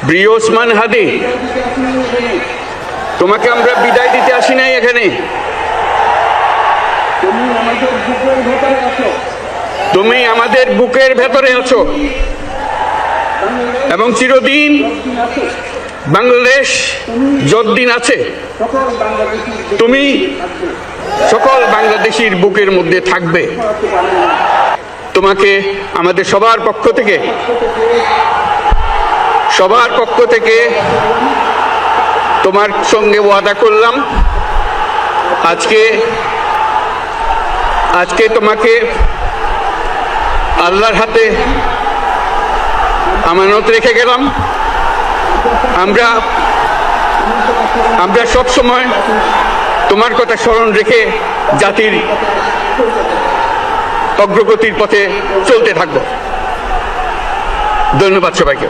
প্রিয় ওসমান হাদি, তোমাকে আমরা বিদায় দিতে আসি নাই এখানে। তুমি আমাদের বুকের ভেতরে আছো এবং চিরদিন বাংলাদেশ যতদিন আছে তুমি সকল বাংলাদেশির বুকের মধ্যে থাকবে। তোমাকে আমাদের সবার পক্ষ থেকে তোমার সঙ্গে ওয়াদা করলাম, আজকে তোমাকে আল্লাহর হাতে আমানত রেখে গেলাম। আমরা সব সময় তোমার কথা স্মরণ রেখে জাতির অগ্রগতির পথে চলতে থাকব। ধন্যবাদ সবাইকে।